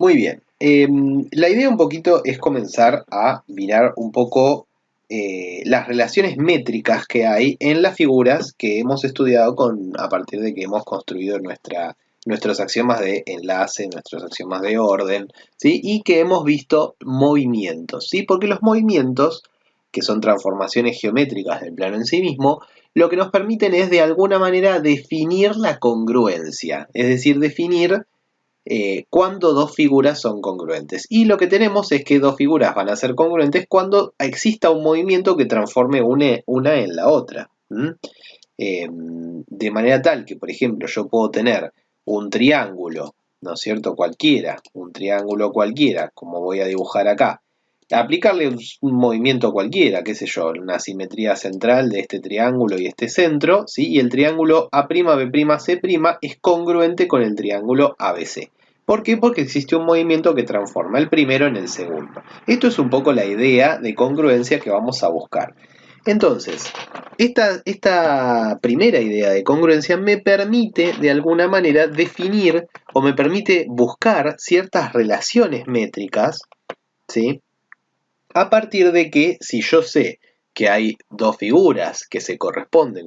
Muy bien. La idea un poquito es comenzar a mirar un poco las relaciones métricas que hay en las figuras que hemos estudiado a partir de que hemos construido nuestros axiomas de enlace, nuestros axiomas de orden, ¿sí? Y que hemos visto movimientos, ¿sí? Porque los movimientos, que son transformaciones geométricas del plano en sí mismo, lo que nos permiten es de alguna manera definir la congruencia, es decir, definir cuando dos figuras son congruentes. Y lo que tenemos es que dos figuras van a ser congruentes cuando exista un movimiento que transforme una en la otra. De manera tal que, por ejemplo, yo puedo tener un triángulo, ¿no es cierto? Cualquiera, un triángulo cualquiera, como voy a dibujar acá. Aplicarle un movimiento cualquiera, qué sé yo, una simetría central de este triángulo y este centro, ¿sí? Y el triángulo A'B', C' es congruente con el triángulo ABC. ¿Por qué? Porque existe un movimiento que transforma el primero en el segundo. Esto es un poco la idea de congruencia que vamos a buscar. Entonces, esta primera idea de congruencia me permite de alguna manera definir o me permite buscar ciertas relaciones métricas, ¿sí? A partir de que si yo sé que hay dos figuras que se corresponden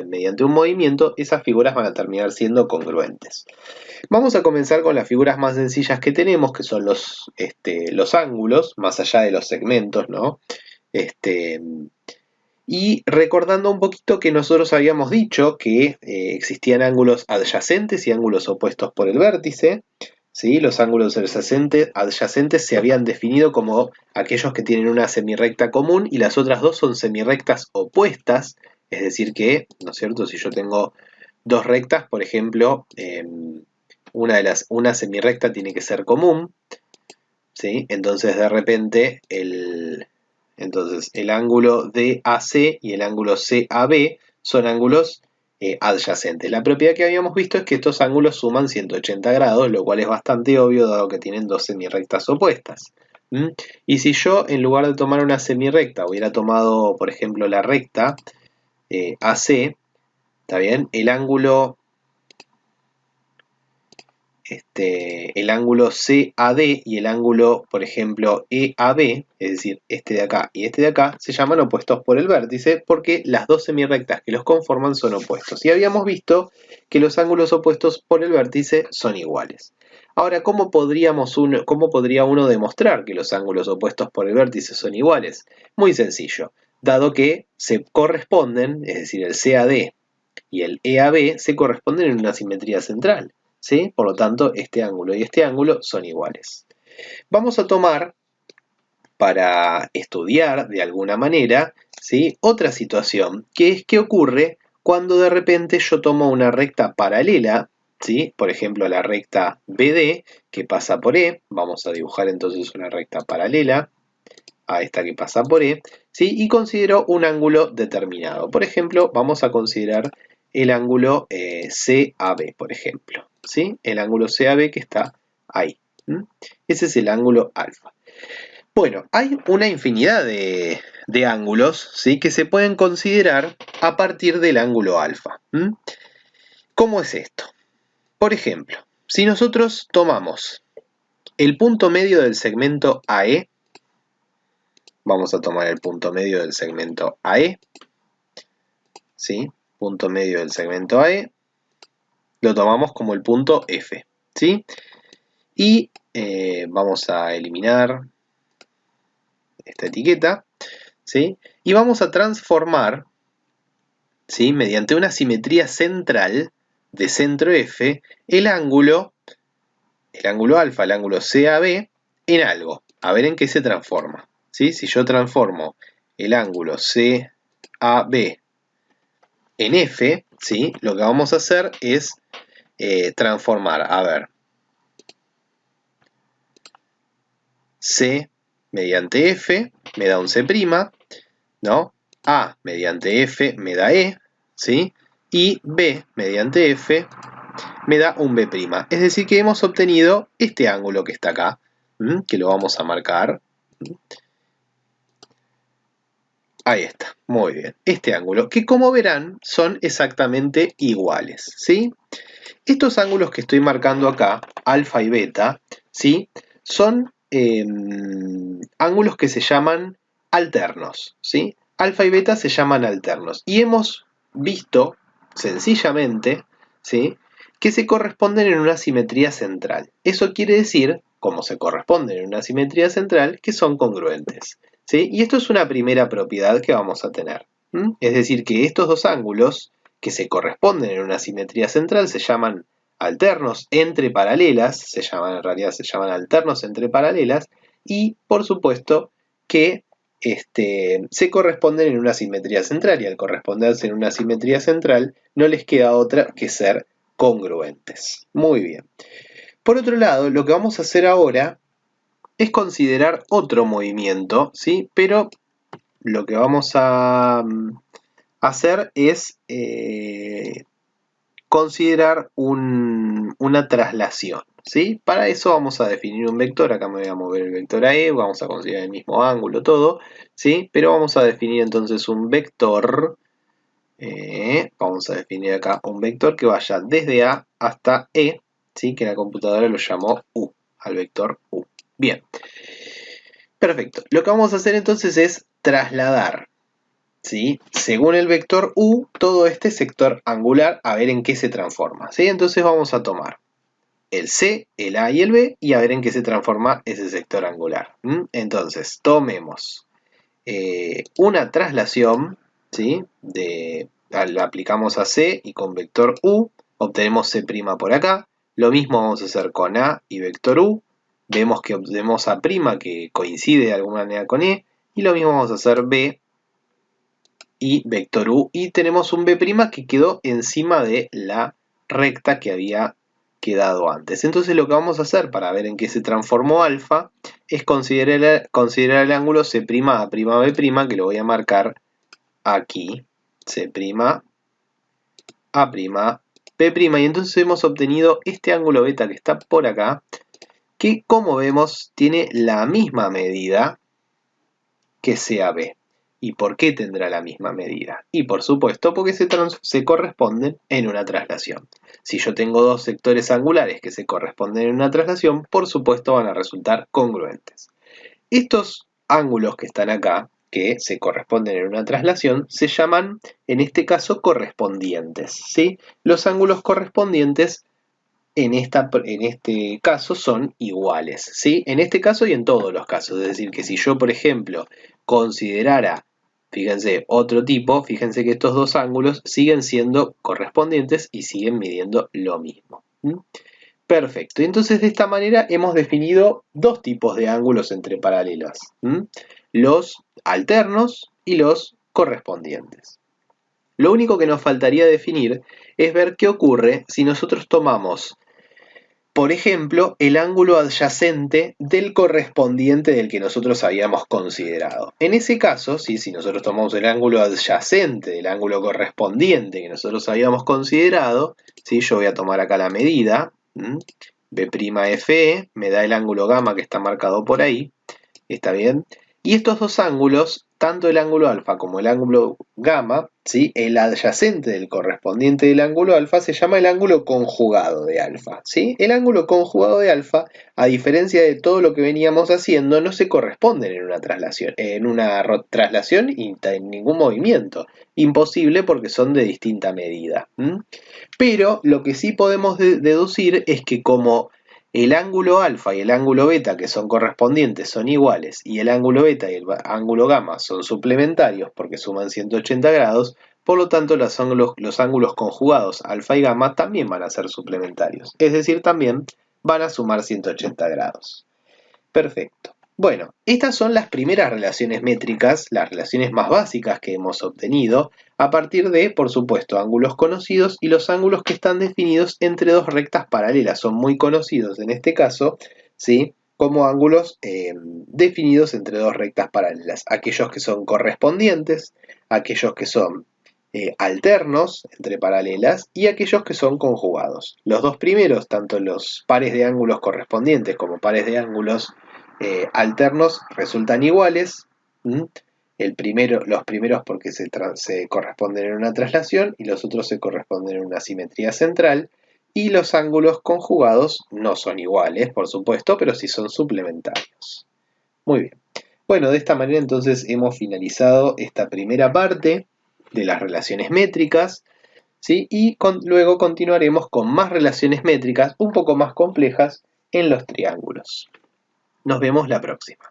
mediante un movimiento, esas figuras van a terminar siendo congruentes. Vamos a comenzar con las figuras más sencillas que tenemos, que son los ángulos, más allá de los segmentos, ¿no? Y recordando un poquito que nosotros habíamos dicho que existían ángulos adyacentes y ángulos opuestos por el vértice, ¿sí? Los ángulos adyacentes se habían definido como aquellos que tienen una semirrecta común y las otras dos son semirrectas opuestas, es decir que, ¿no es cierto? Si yo tengo dos rectas, por ejemplo, una semirrecta tiene que ser común, ¿sí? Entonces de repente el ángulo DAC y el ángulo CAB son ángulos adyacentes. La propiedad que habíamos visto es que estos ángulos suman 180 grados, lo cual es bastante obvio dado que tienen dos semirrectas opuestas. Y si yo en lugar de tomar una semirrecta hubiera tomado, por ejemplo, la recta AC, ¿está bien? El ángulo CAD y el ángulo, por ejemplo, EAB, es decir, este de acá y este de acá, se llaman opuestos por el vértice porque las dos semirrectas que los conforman son opuestos. Y habíamos visto que los ángulos opuestos por el vértice son iguales. Ahora, ¿cómo podría uno demostrar que los ángulos opuestos por el vértice son iguales? Muy sencillo, dado que se corresponden, es decir, el CAD y el EAB se corresponden en una simetría central, ¿sí? Por lo tanto, este ángulo y este ángulo son iguales. Vamos a tomar, para estudiar de alguna manera, ¿sí? Otra situación, que es qué ocurre cuando de repente yo tomo una recta paralela, ¿sí? Por ejemplo, la recta BD, que pasa por E. Vamos a dibujar entonces una recta paralela a esta que pasa por E, ¿sí? Y considero un ángulo determinado. Por ejemplo, vamos a considerar el ángulo CAB, por ejemplo, ¿sí? El ángulo CAB que está ahí. Ese es el ángulo alfa. Bueno, hay una infinidad de ángulos, ¿sí? Que se pueden considerar a partir del ángulo alfa. ¿Cómo es esto? Por ejemplo, si nosotros tomamos el punto medio del segmento AE, vamos a tomar el punto medio del segmento AE, ¿sí? Punto medio del segmento AE, lo tomamos como el punto F, ¿sí? Y vamos a eliminar esta etiqueta, ¿sí? Y vamos a transformar, ¿sí? Mediante una simetría central de centro F, el ángulo alfa, el ángulo CAB, en algo. A ver en qué se transforma, ¿sí? Si yo transformo el ángulo CAB en F, ¿sí? Lo que vamos a hacer es transformar, a ver, C mediante F me da un C', ¿no? A mediante F me da E, ¿sí? Y B mediante F me da un B'. Es decir que hemos obtenido este ángulo que está acá, que lo vamos a marcar. Ahí está, muy bien. Este ángulo, que como verán, son exactamente iguales, ¿sí? Estos ángulos que estoy marcando acá, alfa y beta, ¿sí? Son ángulos que se llaman alternos, ¿sí? Alfa y beta se llaman alternos. Y hemos visto, sencillamente, ¿sí?, que se corresponden en una simetría central. Eso quiere decir, como se corresponden en una simetría central, que son congruentes, ¿sí? Y esto es una primera propiedad que vamos a tener. Es decir, que estos dos ángulos que se corresponden en una simetría central se llaman alternos entre paralelas, en realidad se llaman alternos entre paralelas, y por supuesto que se corresponden en una simetría central, y al corresponderse en una simetría central no les queda otra que ser congruentes. Muy bien. Por otro lado, lo que vamos a hacer ahora es considerar otro movimiento, ¿sí? Pero lo que vamos a hacer es considerar una traslación, ¿sí? Para eso vamos a definir un vector. Acá me voy a mover el vector a E, vamos a considerar el mismo ángulo, todo, ¿sí? Pero vamos a definir entonces un vector. Vamos a definir acá un vector que vaya desde A hasta E, ¿sí? Que la computadora lo llamó U, al vector U. Bien, perfecto. Lo que vamos a hacer entonces es trasladar, ¿sí?, según el vector U, todo este sector angular, a ver en qué se transforma, ¿sí? Entonces vamos a tomar el C, el A y el B y a ver en qué se transforma ese sector angular. Entonces, tomemos una traslación, ¿sí?, la aplicamos a C y con vector U obtenemos C' por acá. Lo mismo vamos a hacer con A y vector U. Vemos que obtenemos A' que coincide de alguna manera con E. Y lo mismo vamos a hacer B y vector U. Y tenemos un B' que quedó encima de la recta que había quedado antes. Entonces lo que vamos a hacer para ver en qué se transformó alfa es considerar el ángulo C' A' B', que lo voy a marcar aquí. C' A', B', y entonces hemos obtenido este ángulo beta que está por acá, que como vemos tiene la misma medida que CAB. ¿Y por qué tendrá la misma medida? Y por supuesto porque se corresponden en una traslación. Si yo tengo dos sectores angulares que se corresponden en una traslación, por supuesto van a resultar congruentes. Estos ángulos que están acá, que se corresponden en una traslación, se llaman, en este caso, correspondientes, ¿sí? Los ángulos correspondientes en este caso son iguales, ¿sí? En este caso y en todos los casos. Es decir, que si yo, por ejemplo, considerara, fíjense, otro tipo, fíjense que estos dos ángulos siguen siendo correspondientes y siguen midiendo lo mismo. Perfecto, entonces de esta manera hemos definido dos tipos de ángulos entre paralelas, los alternos y los correspondientes. Lo único que nos faltaría definir es ver qué ocurre si nosotros tomamos, por ejemplo, el ángulo adyacente del correspondiente del que nosotros habíamos considerado. En ese caso, ¿sí?, si nosotros tomamos el ángulo adyacente del ángulo correspondiente que nosotros habíamos considerado, ¿sí?, yo voy a tomar acá la medida, B'FE, me da el ángulo gamma que está marcado por ahí, ¿está bien? Y estos dos ángulos, tanto el ángulo alfa como el ángulo gamma, ¿sí?, el adyacente del correspondiente del ángulo alfa se llama el ángulo conjugado de alfa, ¿sí? El ángulo conjugado de alfa, a diferencia de todo lo que veníamos haciendo, no se corresponden en una traslación y en ningún movimiento. Imposible porque son de distinta medida. Pero lo que sí podemos deducir es que como el ángulo alfa y el ángulo beta, que son correspondientes, son iguales, y el ángulo beta y el ángulo gamma son suplementarios porque suman 180 grados, por lo tanto los ángulos conjugados alfa y gamma también van a ser suplementarios, es decir, también van a sumar 180 grados. Perfecto. Bueno, estas son las primeras relaciones métricas, las relaciones más básicas que hemos obtenido a partir de, por supuesto, ángulos conocidos y los ángulos que están definidos entre dos rectas paralelas. Son muy conocidos en este caso, ¿sí?, como ángulos definidos entre dos rectas paralelas. Aquellos que son correspondientes, aquellos que son alternos entre paralelas y aquellos que son conjugados. Los dos primeros, tanto los pares de ángulos correspondientes como pares de ángulos alternos, resultan iguales. Los primeros porque se corresponden en una traslación y los otros se corresponden en una simetría central. Y los ángulos conjugados no son iguales, por supuesto, pero sí son suplementarios. Muy bien. Bueno, de esta manera entonces hemos finalizado esta primera parte de las relaciones métricas, ¿sí? Y luego continuaremos con más relaciones métricas un poco más complejas en los triángulos. Nos vemos la próxima.